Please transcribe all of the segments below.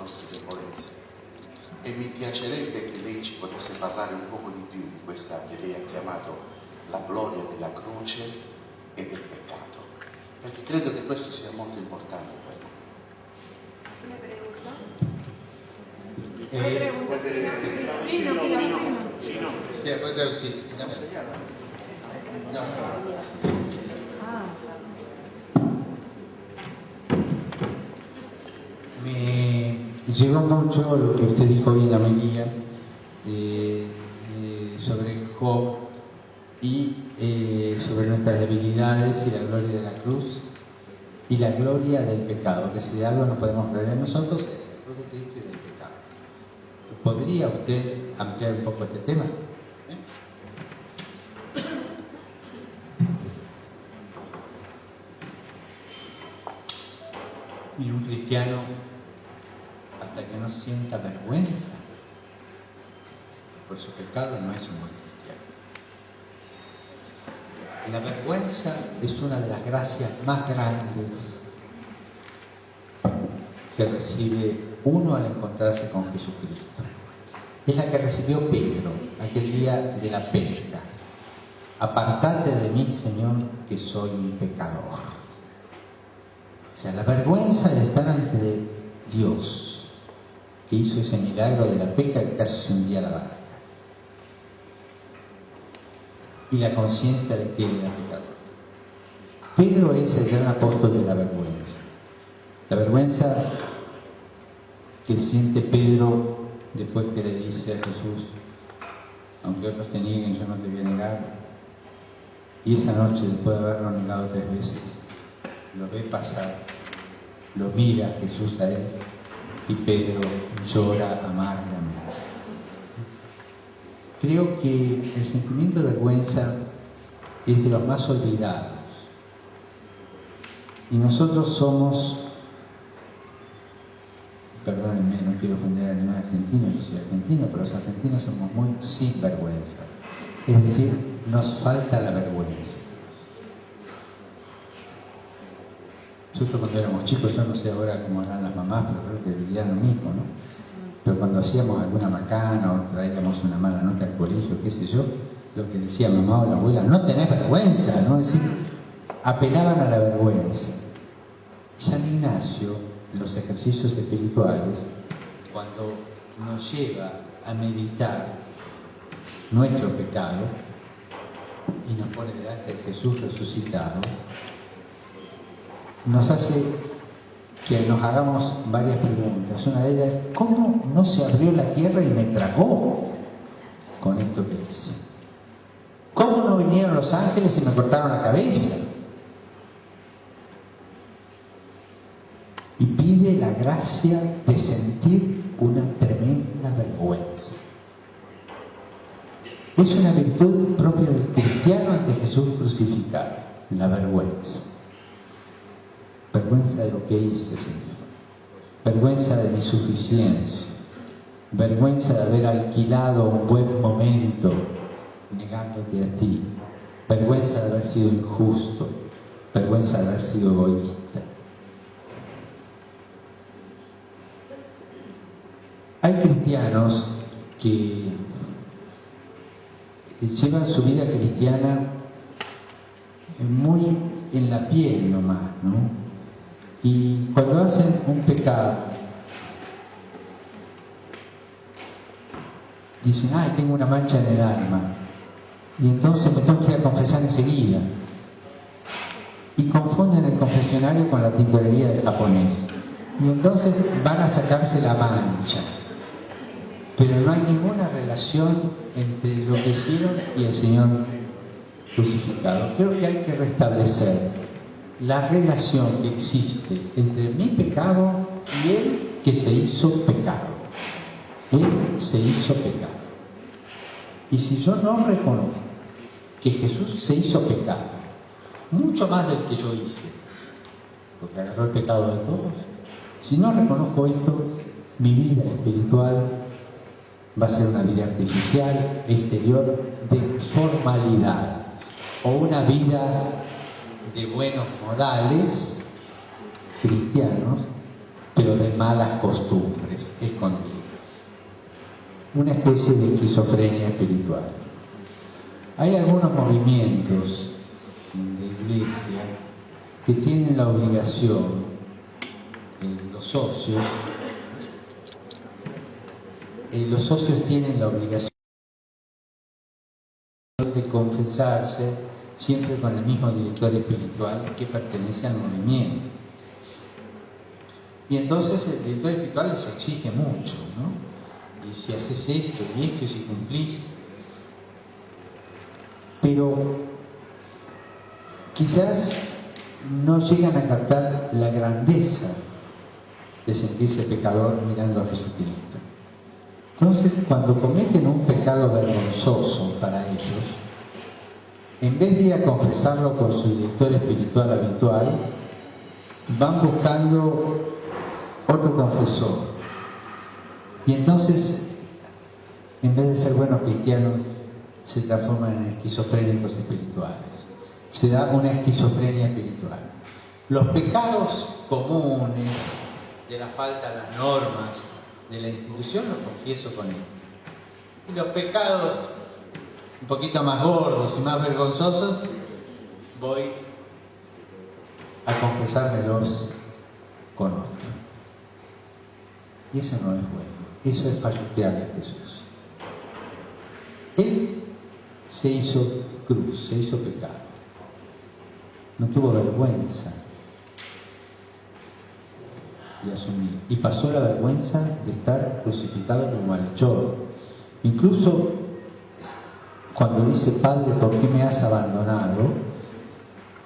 nostre debolezze. E mi piacerebbe che lei ci potesse parlare un poco di più di questa che lei ha chiamato la gloria della croce e del peccato, perché credo che questo sia molto importante per Me llegó mucho lo que usted dijo hoy en la homilía sobre Job y sobre nuestras debilidades y la gloria de la cruz y la gloria del pecado, que si de algo no podemos creer en nosotros es la cruz de Cristo y del pecado. ¿Podría usted ampliar un poco este tema? Y un cristiano, hasta que no sienta vergüenza por su pecado, no es un buen cristiano. La vergüenza es una de las gracias más grandes que recibe uno al encontrarse con Jesucristo. Es la que recibió Pedro aquel día de la pesca. Apartate de mí, Señor, que soy un pecador. O sea, la vergüenza de estar ante Dios, que hizo ese milagro de la pesca que casi se hundía la barca. Y la conciencia de que él era pecador. Pedro es el gran apóstol de la vergüenza. La vergüenza que siente Pedro después que le dice a Jesús: aunque otros te nieguen, yo no te voy a negar. Y esa noche, después de haberlo negado 3 veces, lo ve pasar, lo mira Jesús a él, y Pedro llora amargamente. Creo que el sentimiento de vergüenza es de los más olvidados. Y nosotros somos, perdónenme, no quiero ofender a ningún argentino, yo soy argentino, pero los argentinos somos muy sinvergüenza. Es decir, nos falta la vergüenza. Nosotros cuando éramos chicos, yo no sé ahora cómo harán las mamás, pero creo que dirían lo mismo, ¿no? Pero cuando hacíamos alguna macana o traíamos una mala nota al colegio, qué sé yo, lo que decía mamá o la abuela: no tenés vergüenza, ¿no? Es decir, apelaban a la vergüenza. San Ignacio, en los ejercicios espirituales, cuando nos lleva a meditar nuestro pecado y nos pone delante de Jesús resucitado, nos hace que nos hagamos varias preguntas. Una de ellas es: ¿cómo no se abrió la tierra y me tragó con esto que hice? ¿Cómo no vinieron los ángeles y me cortaron la cabeza? Y pide la gracia de sentir una tremenda vergüenza. Es una virtud propia del cristiano ante Jesús crucificado, la vergüenza. Vergüenza de lo que hice, Señor. Vergüenza de mi suficiencia. Vergüenza de haber alquilado un buen momento negándote a ti. Vergüenza de haber sido injusto. Vergüenza de haber sido egoísta. Hay cristianos que llevan su vida cristiana muy en la piel nomás, ¿no? Y cuando hacen un pecado, dicen: ay, tengo una mancha en el alma, y entonces me tengo que ir a confesar enseguida. Y confunden el confesionario con la tintorería del japonés. Y entonces van a sacarse la mancha. Pero no hay ninguna relación entre lo que hicieron y el Señor crucificado. Creo que hay que restablecer la relación que existe entre mi pecado y Él que se hizo pecado. Él se hizo pecado. Y si yo no reconozco que Jesús se hizo pecado, mucho más del que yo hice, porque agarró el pecado de todos, si no reconozco esto, mi vida espiritual va a ser una vida artificial, exterior, de formalidad, o una vida de buenos modales cristianos, pero pero de malas costumbres escondidas. Una especie de esquizofrenia espiritual. Hay algunos movimientos de iglesia que tienen la obligación, los socios tienen la obligación de confesarse siempre con el mismo director espiritual que pertenece al movimiento. Y entonces el director espiritual les exige mucho, ¿no? Y si haces esto y esto y si cumplís. Pero quizás no llegan a captar la grandeza de sentirse pecador mirando a Jesucristo. Entonces, cuando cometen un pecado vergonzoso para ellos, en vez de ir a confesarlo con su director espiritual habitual, van buscando otro confesor. Y entonces, en vez de ser buenos cristianos, se transforman en esquizofrénicos espirituales. Se da una esquizofrenia espiritual. Los pecados comunes de la falta a las normas de la institución los confieso con él. Y los pecados un poquito más gordos y más vergonzosos, voy a confesármelos con otro. Y eso no es bueno. Eso es fallutear a Jesús. Él se hizo cruz, se hizo pecado. No tuvo vergüenza de asumir. Y pasó la vergüenza de estar crucificado como malhechor. Incluso cuando dice, Padre, ¿por qué me has abandonado?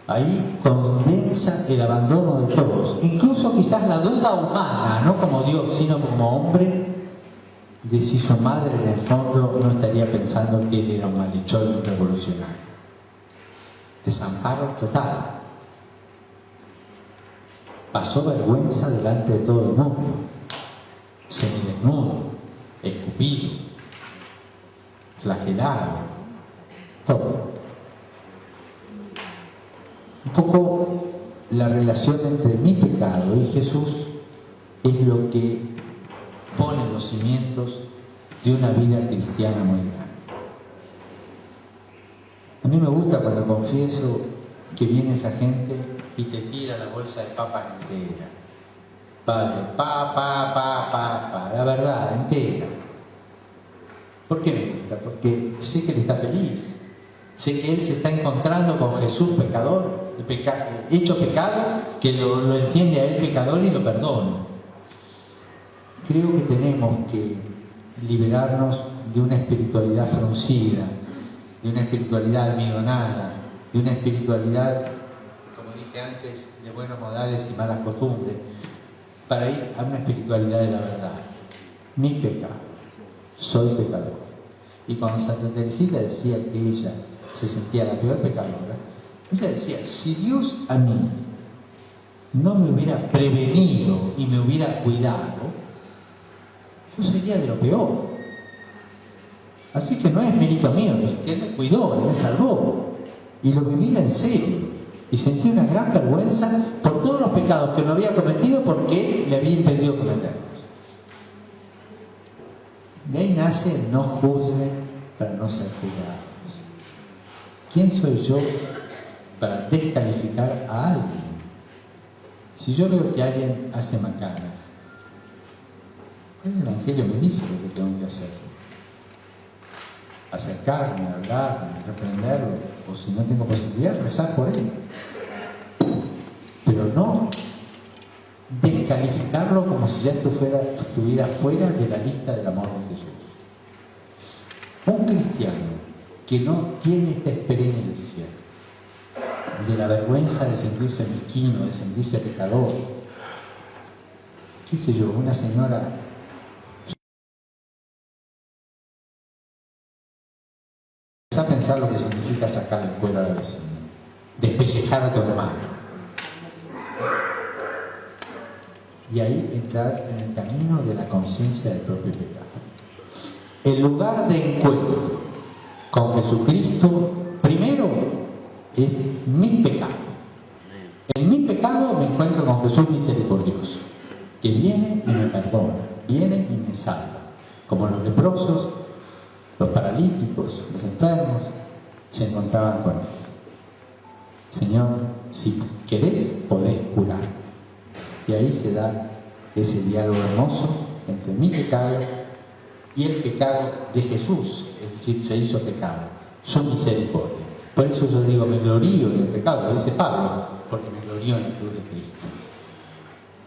Ahí condensa el abandono de todos. Incluso quizás la duda humana, no como Dios, sino como hombre, de si su madre en el fondo no estaría pensando que él era un malhechor y un revolucionario. Desamparo total. Pasó vergüenza delante de todo el mundo. Semidesnudo, escupido, flagelado, todo. Un poco la relación entre mi pecado y Jesús es lo que pone los cimientos de una vida cristiana muy grande. A mí me gusta cuando confieso que viene esa gente y te tira la bolsa de papas entera. Padre, la verdad, entera. ¿Por qué me gusta? Porque sé que él está feliz. Sé que él se está encontrando con Jesús pecador, hecho pecado, que lo entiende a él pecador y lo perdona. Creo que tenemos que liberarnos de una espiritualidad fruncida, de una espiritualidad almidonada, de una espiritualidad, como dije antes, de buenos modales y malas costumbres, para ir a una espiritualidad de la verdad. Mi pecado, soy pecador. Y cuando Santa Teresita decía que ella se sentía la peor pecadora, ella decía, si Dios a mí no me hubiera prevenido y me hubiera cuidado, yo sería de lo peor. Así que no es mérito mío, que Él me cuidó, Él me salvó. Y lo viví en serio. Y sentí una gran vergüenza por todos los pecados que no había cometido porque Él le había impedido cometerlos. De ahí nace no juzguen para no ser juzgados. ¿Quién soy yo para descalificar a alguien? Si yo veo que alguien hace macana, el Evangelio me dice lo que tengo que hacer. Acercarme, hablarme, reprenderlo, o si no tengo posibilidad, rezar por él. Pero no descalificarlo como si ya estuviera fuera de la lista del amor de Jesús. Un cristiano que no tiene esta experiencia de la vergüenza de sentirse mezquino, de sentirse pecador, qué sé yo, una señora a pensar lo que significa sacar el cuero a la vecina, despellejar a tu hermano, y ahí entrar en el camino de la conciencia del propio pecado. El lugar de encuentro con Jesucristo primero es mi pecado. En mi pecado me encuentro con Jesús misericordioso, que viene y me perdona, viene y me salva. Como los leprosos, los paralíticos, los enfermos, se encontraban con él. Señor, si querés, podés curar. Y ahí se da ese diálogo hermoso entre mi pecado y el pecado de Jesús, es decir, se hizo pecado. Yo misericordia. Por eso yo digo, me glorío en el pecado, dice Pablo, porque me glorío en la cruz de Cristo.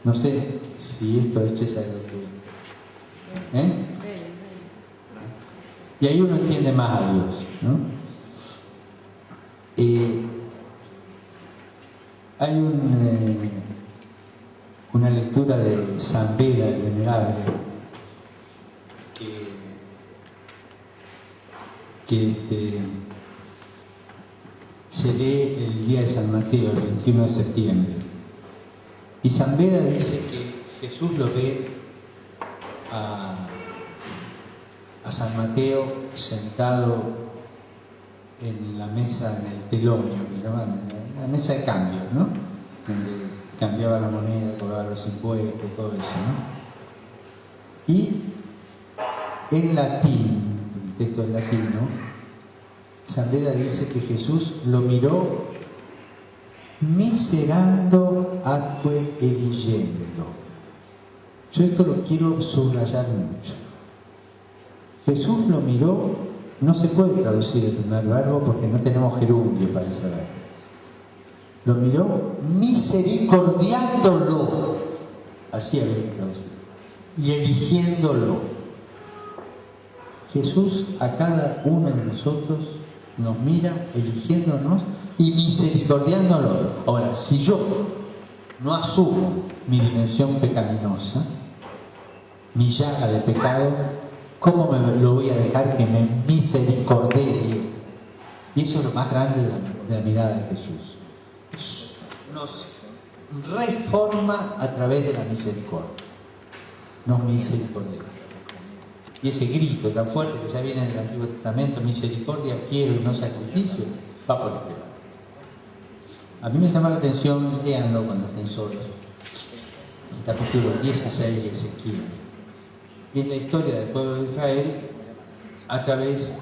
No sé si esto es algo que... ¿eh? Y ahí uno entiende más a Dios, ¿no? Hay una lectura de San Beda, el venerable, que se lee el día de San Mateo, el 21 de septiembre. Y San Beda dice que Jesús lo ve a San Mateo sentado en la mesa, en el telonio, que llaman, en la mesa de cambio, ¿no? Donde cambiaba la moneda, cobraba los impuestos, todo eso, ¿no? Y en latín, el texto es latino, San Beda dice que Jesús lo miró miserando atque eligendo. Yo esto lo quiero subrayar mucho. Jesús lo miró, no se puede traducir el primer verbo porque no tenemos gerundio para ese verbo. Lo miró misericordiándolo, así había que traducir, y eligiéndolo. Jesús a cada uno de nosotros nos mira eligiéndonos y misericordiándolo. Ahora, si yo no asumo mi dimensión pecaminosa, mi llaga de pecado, ¿cómo me lo voy a dejar que me misericordie? Y eso es lo más grande de la mirada de Jesús. Nos reforma a través de la misericordia. Nos misericordia. Y ese grito tan fuerte que ya viene en el Antiguo Testamento, misericordia quiero y no sacrificio, va por este lado. A mí me llama la atención, léanlo cuando estén solos, el capítulo 16 de Ezequiel. Es la historia del pueblo de Israel a través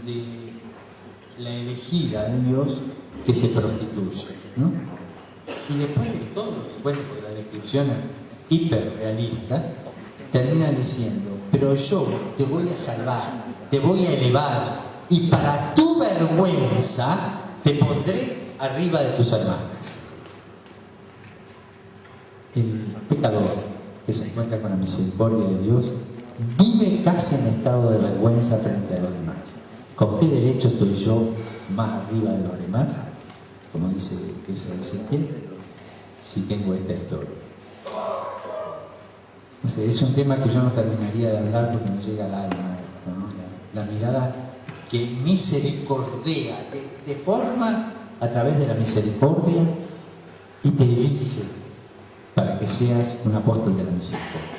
de la elegida de Dios que se prostituye, ¿no? Y después de todo, bueno, porque la descripción es hiperrealista, termina diciendo, pero yo te voy a salvar, te voy a elevar, y para tu vergüenza te pondré arriba de tus hermanas. El pecador que se encuentra con la misericordia de Dios vive casi en estado de vergüenza frente a los demás. ¿Con qué derecho estoy yo más arriba de los demás? Como dice Ezequiel, si tengo esta historia. No sé, es un tema que yo no terminaría de hablar porque me llega al alma, ¿no? La mirada que misericordia, te forma a través de la misericordia y te elige para que seas un apóstol de la misericordia.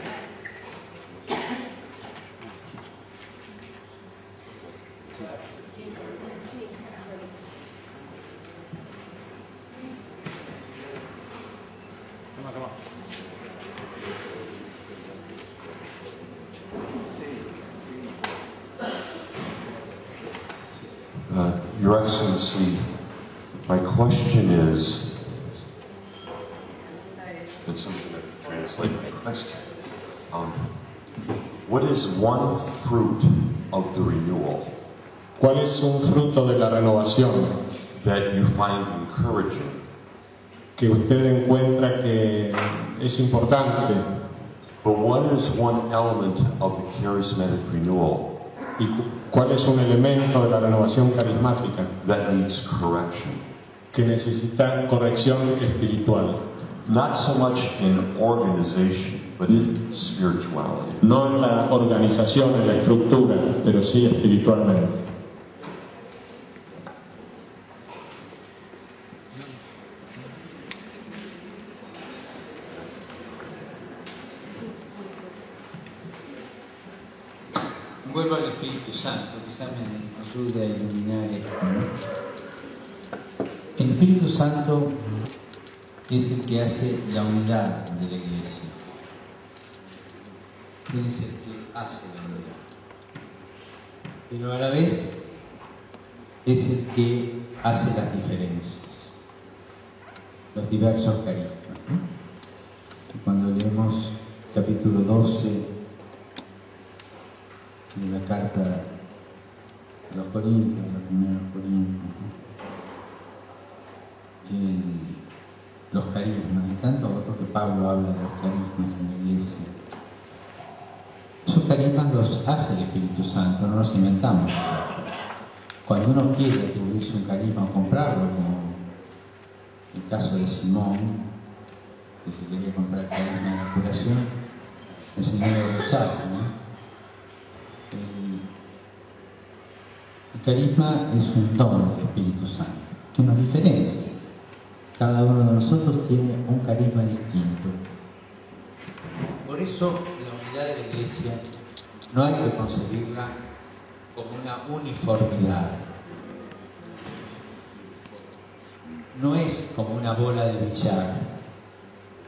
Your Excellency, my question is, and something to translate my question, what is one fruit of the renewal ¿Cuál es un fruto de la renovación that you find encouraging? que usted encuentra que es importante? But what is one element of the charismatic renewal ¿Y cuál es un elemento de la renovación carismática that needs correction? que necesita corrección espiritual? Not so much in organization, but in spirituality. No en la organización, en la estructura, pero sí espiritualmente. Vuelvo al Espíritu Santo, quizás me ayude a iluminar esto, ¿no? El Espíritu Santo es el que hace la unidad de la Iglesia. Él es el que hace la unidad. Pero a la vez es el que hace las diferencias, los diversos carismas, ¿no? Y cuando leemos capítulo 12 de la carta a los Corintios, la primera de los Corintios, ¿no? Los carismas, y tanto otro que Pablo habla de los carismas en la iglesia. Esos carismas los hace el Espíritu Santo, no los inventamos nosotros. Cuando uno quiere atribuirse un carisma o comprarlo, como el caso de Simón, que se quería comprar el carisma de la curación, el Señor lo rechaza, ¿no? El carisma es un don del Espíritu Santo que nos diferencia. Cada uno de nosotros tiene un carisma distinto. Por eso la unidad de la Iglesia no hay que concebirla como una uniformidad. No es como una bola de billar,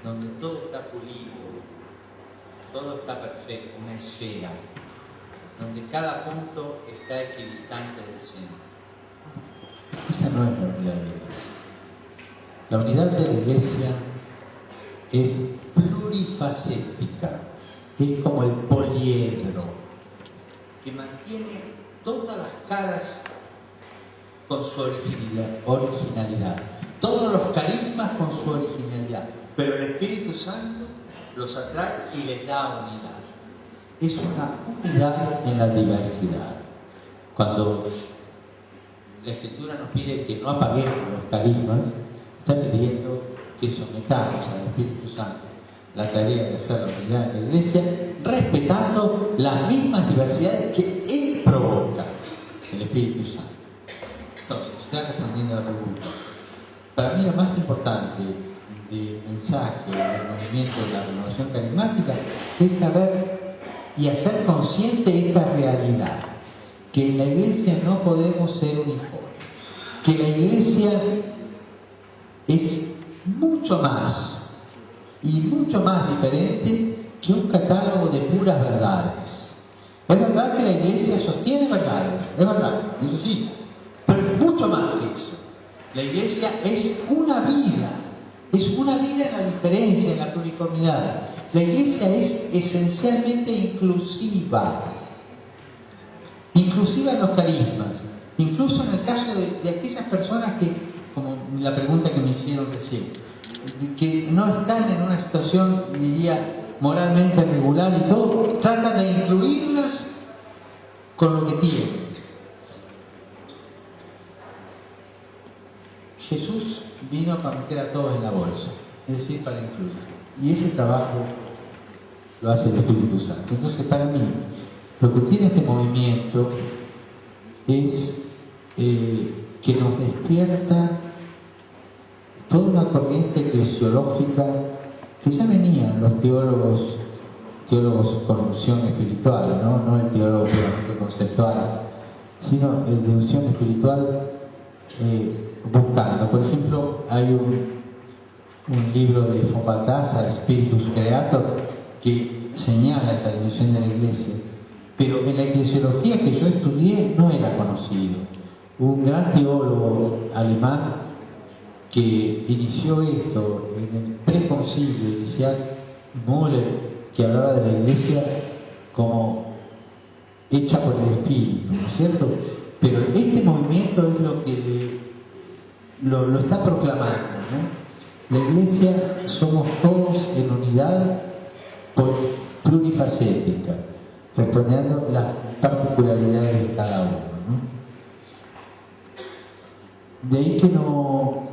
donde todo está pulido, todo está perfecto, una esfera, donde cada punto está equidistante del centro. Esa no es la unidad de la Iglesia. La unidad de la Iglesia es plurifacética, es como el poliedro, que mantiene todas las caras con su originalidad, todos los carismas con su originalidad, pero el Espíritu Santo los atrae y les da unidad. Es una unidad en la diversidad. Cuando la Escritura nos pide que no apaguemos los carismas, está pidiendo que sometamos al Espíritu Santo la tarea de hacer la unidad de la Iglesia, respetando las mismas diversidades que Él provoca, el Espíritu Santo. Entonces, está respondiendo a la pregunta. Para mí lo más importante del mensaje, del movimiento de la renovación carismática, es saber y hacer consciente esta realidad, que en la Iglesia no podemos ser uniformes, que la Iglesia es mucho más y mucho más diferente que un catálogo de puras verdades. Es verdad que la Iglesia sostiene verdades, es verdad, eso sí, pero es mucho más que eso. La Iglesia es una vida en la diferencia, en la pluriformidad. La Iglesia es esencialmente inclusiva en los carismas, incluso en el caso de aquellas personas que, como la pregunta que me hicieron recién, que no están en una situación, diría, moralmente regular y todo, tratan de incluirlas con lo que tienen. Jesús vino para meter a todos en la bolsa, es decir, para incluir. Y ese trabajo lo hace el Espíritu Santo. Entonces, para mí, lo que tiene este movimiento es que nos despierta toda una corriente eclesiológica que ya venían los teólogos con unción espiritual, no el teólogo puramente conceptual, sino de unción espiritual, buscando. Por ejemplo, hay un libro de Fontbaltazar, Spiritus Creator, que señala esta dimensión de la Iglesia, pero en la eclesiología que yo estudié no era conocido. Un gran teólogo alemán que inició esto en el preconcilio inicial, Müller, que hablaba de la Iglesia como hecha por el Espíritu, ¿no es cierto? Pero este movimiento es lo que lo está proclamando, ¿no? La Iglesia somos todos en unidad plurifacética, respondiendo las particularidades de cada uno, ¿no? De ahí que no...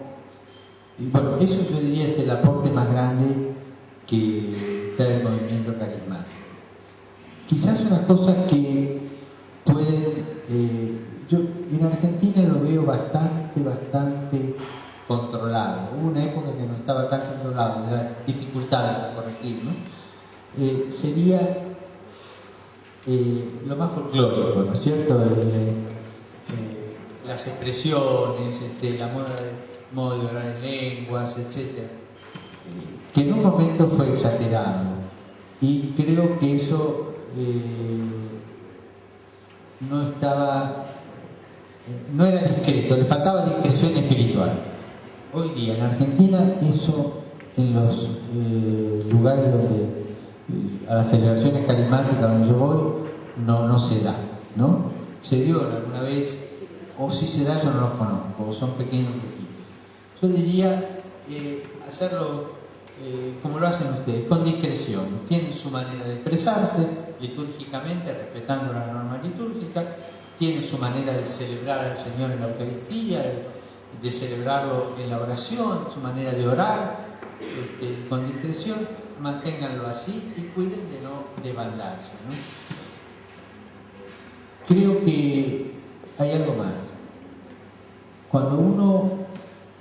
Bueno, eso yo diría es el aporte más grande que trae el movimiento carismático. Quizás una cosa que pueden... yo en Argentina lo veo bastante controlado. Hubo una época que no estaba tan controlado, de las dificultades a corregir, ¿no? Sería lo más folclórico, ¿no es cierto? Las expresiones, la modo de orar en lenguas, etc. Que en un momento fue exagerado. Y creo que eso no era discreto, le faltaba discreción espiritual. Hoy día en Argentina eso en los lugares donde a las celebraciones carismáticas donde yo voy no se da, ¿no? Se dio alguna vez, o si se da yo no los conozco, o son pequeños grupitos. Yo diría hacerlo como lo hacen ustedes, con discreción. Tienen su manera de expresarse litúrgicamente, respetando la norma litúrgica, tienen su manera de celebrar al Señor en la Eucaristía, de celebrarlo en la oración, su manera de orar, con discreción, manténganlo así y cuiden de no desbandarse, ¿no? Creo que hay algo más. Cuando uno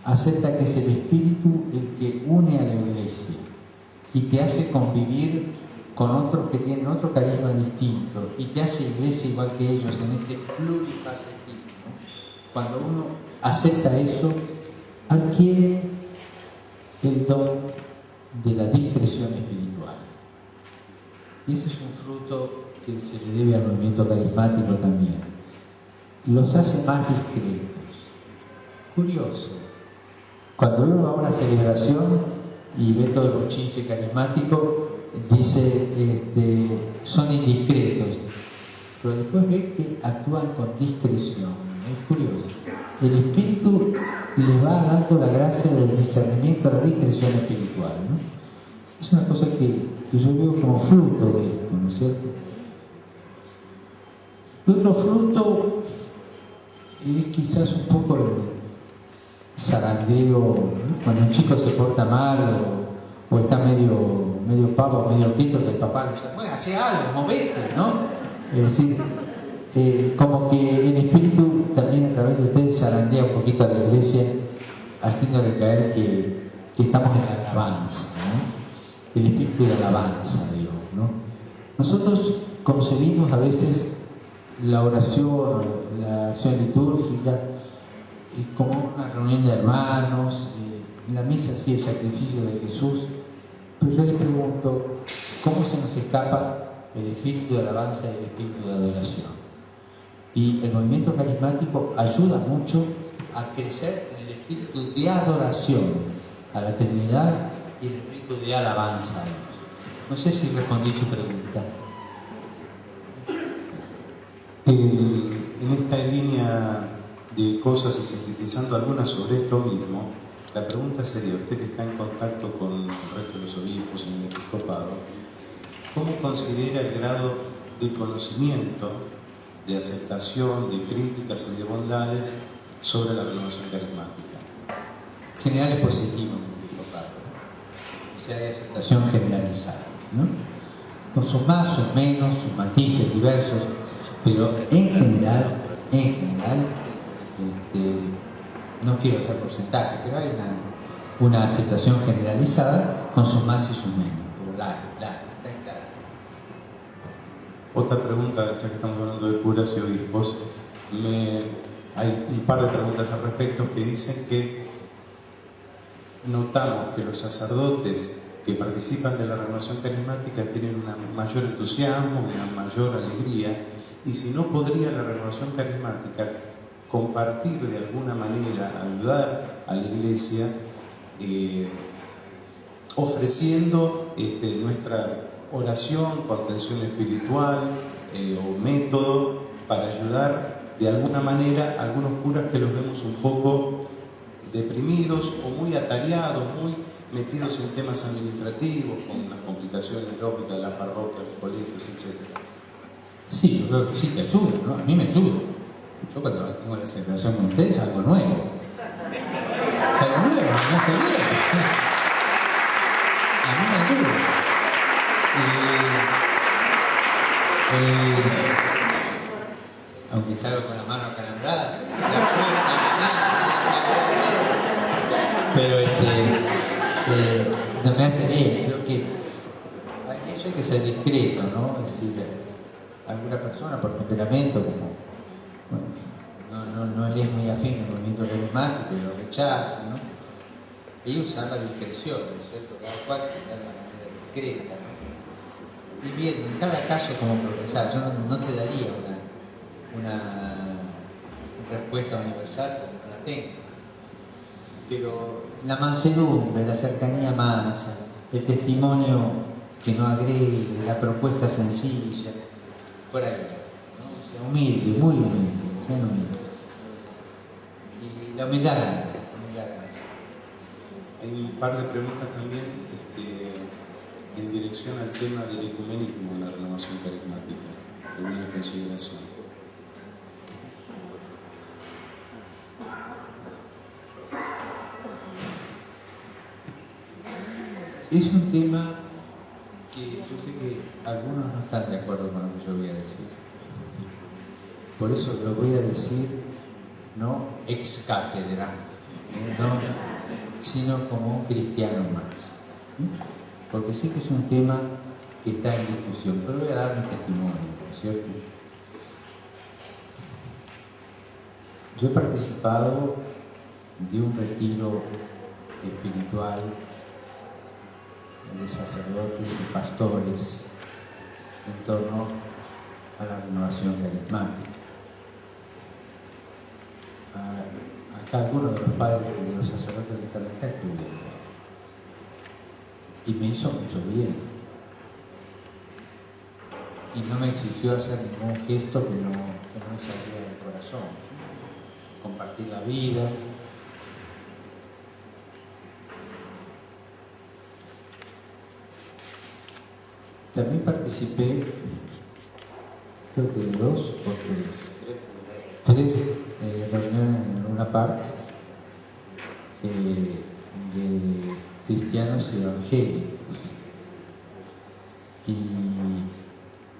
acepta que es el Espíritu el que une a la Iglesia y te hace convivir con otros que tienen otro carisma distinto y te hace Iglesia igual que ellos en este plurifacetismo, ¿no? Cuando uno acepta eso, adquiere el don de la discreción espiritual. Y ese es un fruto que se le debe al movimiento carismático también. Los hace más discretos. Curioso. Cuando uno va a una celebración y ve todo el bochinche carismático, dice, son indiscretos. Pero después ve que actúan con discreción. Es curioso. El Espíritu les va dando la gracia del discernimiento, la discreción espiritual, ¿no? Es una cosa que yo veo como fruto de esto, ¿no es cierto? Y otro fruto es quizás un poco el zarandeo, ¿no? Cuando un chico se porta mal o está medio pavo, medio quieto, que el papá le dice, bueno, hace algo, movete, ¿no? Es decir, como que el Espíritu también a través de ustedes zarandea un poquito a la Iglesia, haciéndole caer que estamos en la alabanza, ¿no? El espíritu de alabanza a Dios, ¿no? Nosotros concebimos a veces la oración, la acción litúrgica como una reunión de hermanos, la misa sí, el sacrificio de Jesús, pero yo le pregunto, ¿cómo se nos escapa el espíritu de alabanza y el espíritu de adoración? Y el movimiento carismático ayuda mucho a crecer en el espíritu de adoración a la Trinidad y el espíritu de alabanza a Dios. No sé si respondí su pregunta. En esta línea de cosas y sintetizando algunas sobre esto mismo, la pregunta sería, usted que está en contacto con el resto de los obispos en el episcopado, ¿cómo considera el grado de conocimiento, de aceptación, de críticas y de bondades sobre la renovación carismática? En general es positivo en el episcopado, o sea, hay aceptación generalizada, ¿no? Con sus más, sus menos, sus matices diversos, pero en general, no quiero hacer porcentaje, pero hay una aceptación generalizada con sus más y sus menos, pero larga. Otra pregunta, ya que estamos hablando de curas y obispos, hay un par de preguntas al respecto que dicen que notamos que los sacerdotes que participan de la renovación carismática tienen un mayor entusiasmo, una mayor alegría, y si no podría la renovación carismática compartir de alguna manera, ayudar a la Iglesia, ofreciendo nuestra oración, contención espiritual o método para ayudar de alguna manera a algunos curas que los vemos un poco deprimidos o muy atareados, muy metidos en temas administrativos, con las complicaciones lógicas de la parroquia, los colegios, etc. Sí, yo creo que sí, te ayuda, ¿no? A mí me ayuda. Yo cuando tengo la celebración con ustedes, algo nuevo. Es algo nuevo, no se olvida. A mí me ayuda. Aunque salgo con la mano acalambrada, pero no me hace bien. Creo que en eso hay que ser discreto, ¿no? Es decir, alguna persona por temperamento, como no le es muy afín al movimiento carismático y lo rechaza, ¿no? Y usar la discreción, ¿no es cierto? Cada cual tiene la manera discreta, ¿no? y bien, en cada caso como profesor, yo no te daría una respuesta universal porque no la tengo. Pero la mansedumbre, la cercanía mansa, el testimonio que no agrede, la propuesta sencilla, por ahí, ¿no? O sea, humilde, muy humilde, sean humildes. Y la humildad. Hay un par de preguntas también en dirección al tema del ecumenismo en la renovación carismática. ¿Alguna consideración? Es un tema que yo sé que algunos no están de acuerdo con lo que yo voy a decir. Por eso lo voy a decir no ex cátedra, no, sino como un cristiano más. ¿Sí? Porque sé que es un tema que está en discusión, pero voy a dar mi testimonio, ¿cierto? Yo he participado de un retiro espiritual de sacerdotes y pastores en torno a la renovación carismática. Acá algunos de los padres de los sacerdotes de Calacá estuvieron y me hizo mucho bien y no me exigió hacer ningún gesto que no me saliera del corazón, compartir la vida. También participé, creo que de 2 o 3 reuniones en Luna Park de cristianos evangélicos y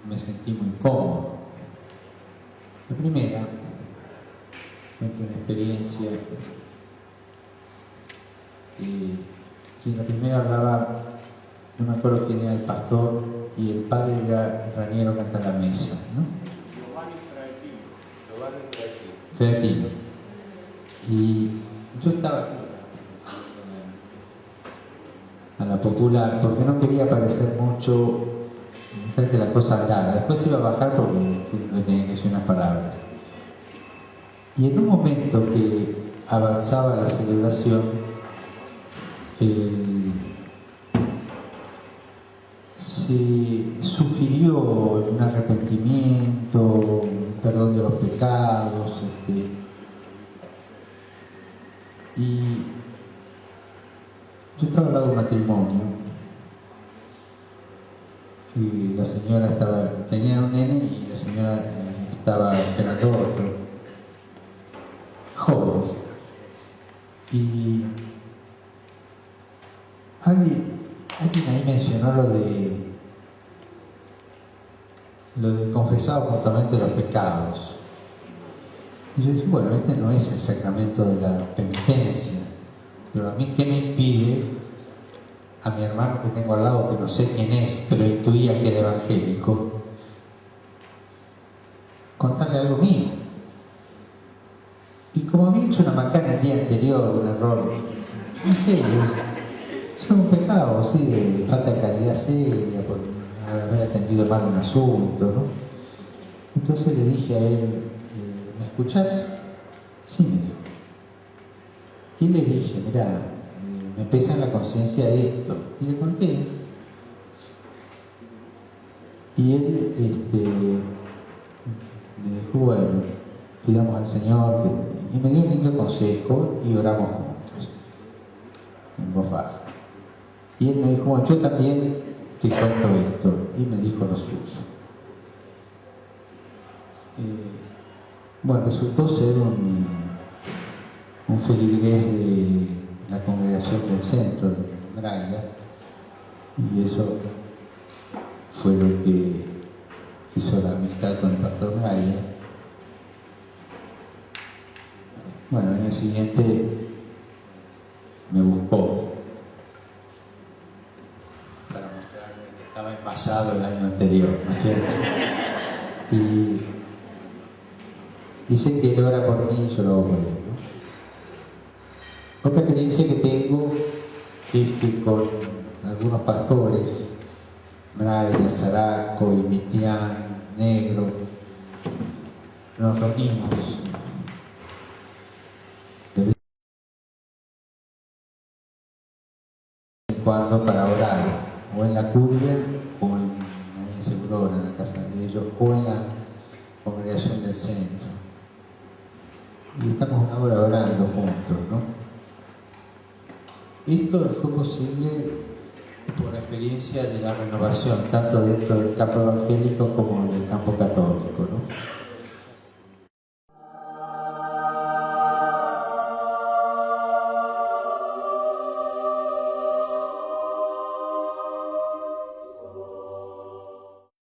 me sentí muy cómodo. La primera fue una experiencia y la primera hablaba, no me acuerdo quién era el pastor, y el padre era Raniero Cantalamessa, ¿no? Giovanni Traetino. Y yo estaba aquí, a la popular, porque no quería parecer mucho, que la cosa larga. Después iba a bajar porque le tenía que decir unas palabras. Y en un momento que avanzaba la celebración, se sugirió un arrepentimiento, un perdón de los pecados, y yo estaba al lado de un matrimonio y la señora tenía un nene y la señora estaba esperando otro, jóvenes, y alguien ahí mencionó lo de confesar oportunamente los pecados. Y yo dije, bueno, este no es el sacramento de la penitencia, pero a mí, ¿qué me impide a mi hermano que tengo al lado, que no sé quién es, pero intuía que era evangélico, contarle algo mío? Y como había hecho una macana el día anterior, un error, no sé, es un pecado, sí, de falta de caridad seria, por haber atendido mal un asunto, ¿no? Entonces le dije a él, ¿me escuchás? Sí, me dijo. Y le dije, mirá, me pesa en la conciencia esto. Y le conté. Y él me dijo, bueno, pidamos al Señor, y me dio un lindo consejo y oramos juntos, en voz baja. Y él me dijo, bueno, yo también te cuento esto, y me dijo lo suyo. Bueno, resultó ser un feligrés de la congregación del centro de Braga, y eso fue lo que hizo la amistad con el pastor Braga. Bueno, al año siguiente me buscó para mostrarme que estaba envasado el año anterior, ¿no es cierto? Y sé que él ora por mí y yo lo hago por él, ¿no? Otra experiencia que tengo es que con algunos pastores Braille, Zaraco, Imitián, Negro, nos reunimos de vez en cuando para orar, o en la curia, o ahí en Segurora, en la casa de ellos, o en la congregación del centro. Y estamos ahora orando juntos, ¿no? Esto fue posible por la experiencia de la renovación, tanto dentro del campo evangélico como del campo católico, ¿no?